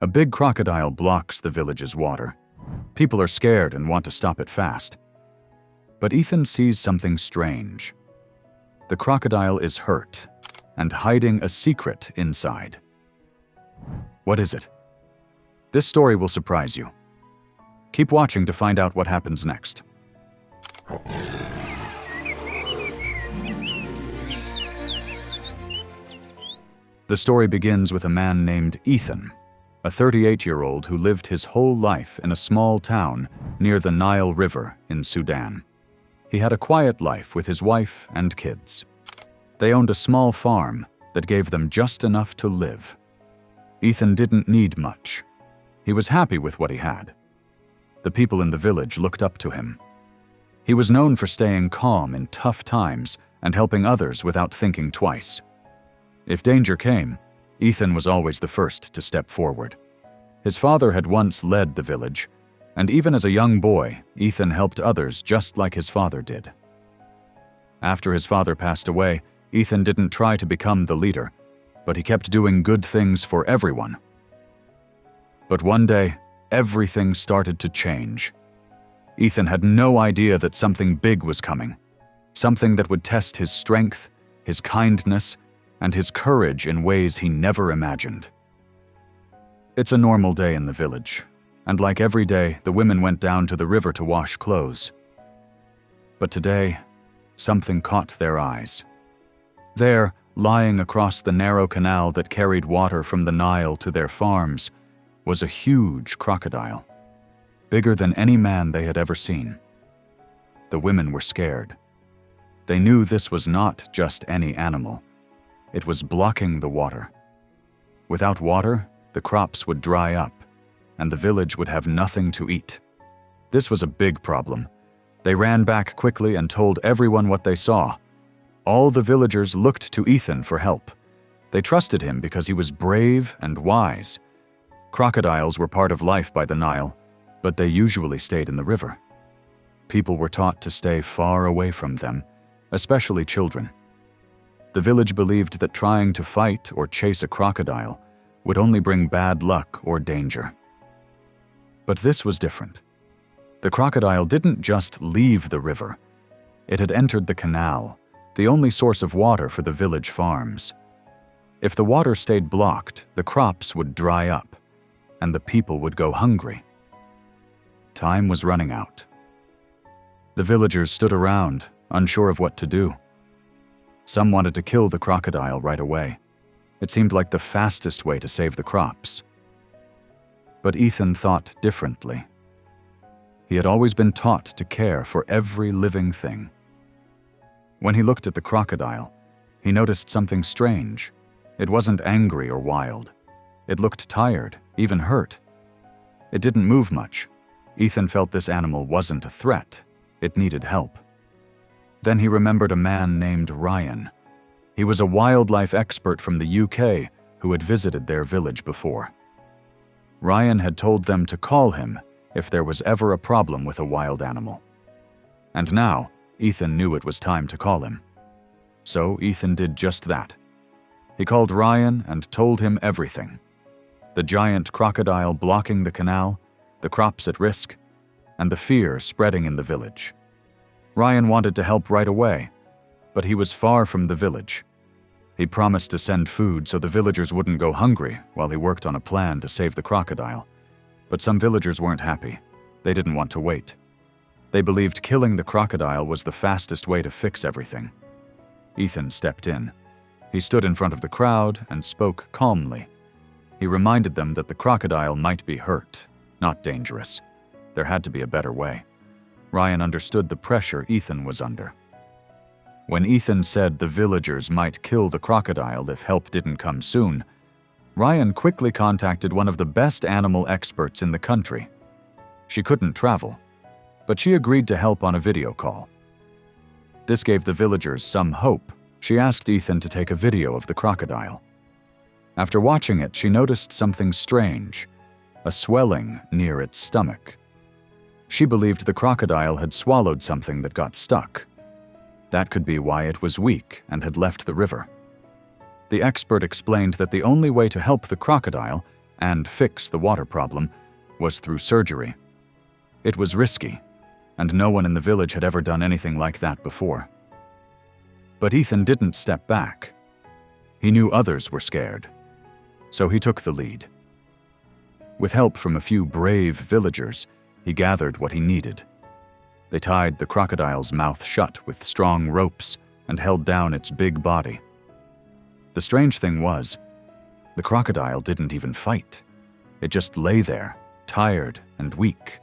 A big crocodile blocks the village's water. People are scared and want to stop it fast. But Ethan sees something strange. The crocodile is hurt and hiding a secret inside. What is it? This story will surprise you. Keep watching to find out what happens next. The story begins with a man named Ethan, a 38-year-old who lived his whole life in a small town near the Nile River in Sudan. He had a quiet life with his wife and kids. They owned a small farm that gave them just enough to live. Ethan didn't need much. He was happy with what he had. The people in the village looked up to him. He was known for staying calm in tough times and helping others without thinking twice. If danger came, Ethan was always the first to step forward. His father had once led the village, and even as a young boy, Ethan helped others just like his father did. After his father passed away, Ethan didn't try to become the leader, but he kept doing good things for everyone. But one day, everything started to change. Ethan had no idea that something big was coming, something that would test his strength, his kindness, and his courage in ways he never imagined. It's a normal day in the village, and like every day, the women went down to the river to wash clothes. But today, something caught their eyes. There, lying across the narrow canal that carried water from the Nile to their farms, was a huge crocodile, bigger than any man they had ever seen. The women were scared. They knew this was not just any animal. It was blocking the water. Without water, the crops would dry up, and the village would have nothing to eat. This was a big problem. They ran back quickly and told everyone what they saw. All the villagers looked to Ethan for help. They trusted him because he was brave and wise. Crocodiles were part of life by the Nile, but they usually stayed in the river. People were taught to stay far away from them, especially children. The village believed that trying to fight or chase a crocodile would only bring bad luck or danger. But this was different. The crocodile didn't just leave the river. It had entered the canal, the only source of water for the village farms. If the water stayed blocked, the crops would dry up, and the people would go hungry. Time was running out. The villagers stood around, unsure of what to do. Some wanted to kill the crocodile right away. It seemed like the fastest way to save the crops. But Ethan thought differently. He had always been taught to care for every living thing. When he looked at the crocodile, he noticed something strange. It wasn't angry or wild. It looked tired, even hurt. It didn't move much. Ethan felt this animal wasn't a threat. It needed help. Then he remembered a man named Ryan. He was a wildlife expert from the UK who had visited their village before. Ryan had told them to call him if there was ever a problem with a wild animal. And now, Ethan knew it was time to call him. So Ethan did just that. He called Ryan and told him everything. The giant crocodile blocking the canal, the crops at risk, and the fear spreading in the village. Ryan wanted to help right away, but he was far from the village. He promised to send food so the villagers wouldn't go hungry while he worked on a plan to save the crocodile. But some villagers weren't happy. They didn't want to wait. They believed killing the crocodile was the fastest way to fix everything. Ethan stepped in. He stood in front of the crowd and spoke calmly. He reminded them that the crocodile might be hurt, not dangerous. There had to be a better way. Ryan understood the pressure Ethan was under. When Ethan said the villagers might kill the crocodile if help didn't come soon, Ryan quickly contacted one of the best animal experts in the country. She couldn't travel, but she agreed to help on a video call. This gave the villagers some hope. She asked Ethan to take a video of the crocodile. After watching it, she noticed something strange, a swelling near its stomach. She believed the crocodile had swallowed something that got stuck. That could be why it was weak and had left the river. The expert explained that the only way to help the crocodile and fix the water problem was through surgery. It was risky, and no one in the village had ever done anything like that before. But Ethan didn't step back. He knew others were scared, so he took the lead. With help from a few brave villagers, he gathered what he needed. They tied the crocodile's mouth shut with strong ropes and held down its big body. The strange thing was, the crocodile didn't even fight. It just lay there, tired and weak.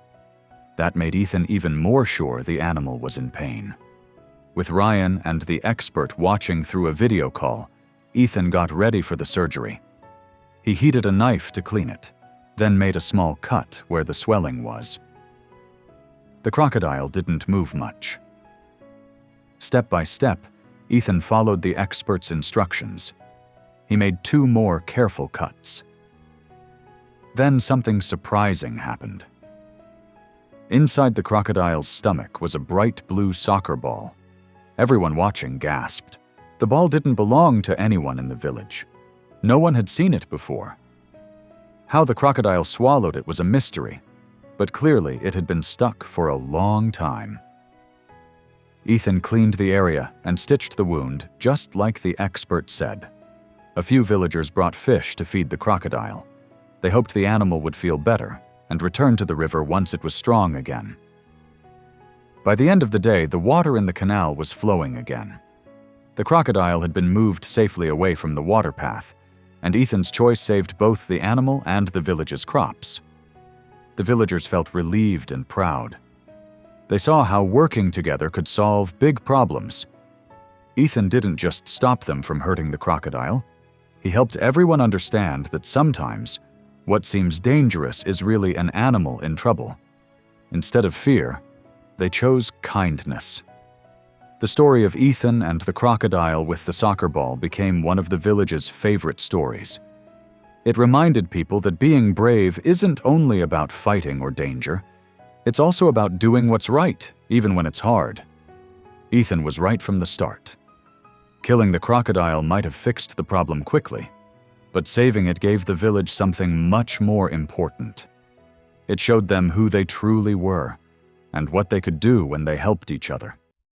That made Ethan even more sure the animal was in pain. With Ryan and the expert watching through a video call, Ethan got ready for the surgery. He heated a knife to clean it, then made a small cut where the swelling was. The crocodile didn't move much. Step by step, Ethan followed the expert's instructions. He made 2 more careful cuts. Then something surprising happened. Inside the crocodile's stomach was a bright blue soccer ball. Everyone watching gasped. The ball didn't belong to anyone in the village. No one had seen it before. How the crocodile swallowed it was a mystery, but clearly it had been stuck for a long time. Ethan cleaned the area and stitched the wound just like the expert said. A few villagers brought fish to feed the crocodile. They hoped the animal would feel better and return to the river once it was strong again. By the end of the day, the water in the canal was flowing again. The crocodile had been moved safely away from the water path, and Ethan's choice saved both the animal and the village's crops. The villagers felt relieved and proud. They saw how working together could solve big problems. Ethan didn't just stop them from hurting the crocodile. He helped everyone understand that sometimes what seems dangerous is really an animal in trouble. Instead of fear, they chose kindness. The story of Ethan and the crocodile with the soccer ball became one of the village's favorite stories. It reminded people that being brave isn't only about fighting or danger. It's also about doing what's right, even when it's hard. Ethan was right from the start. Killing the crocodile might have fixed the problem quickly, but saving it gave the village something much more important. It showed them who they truly were and what they could do when they helped each other.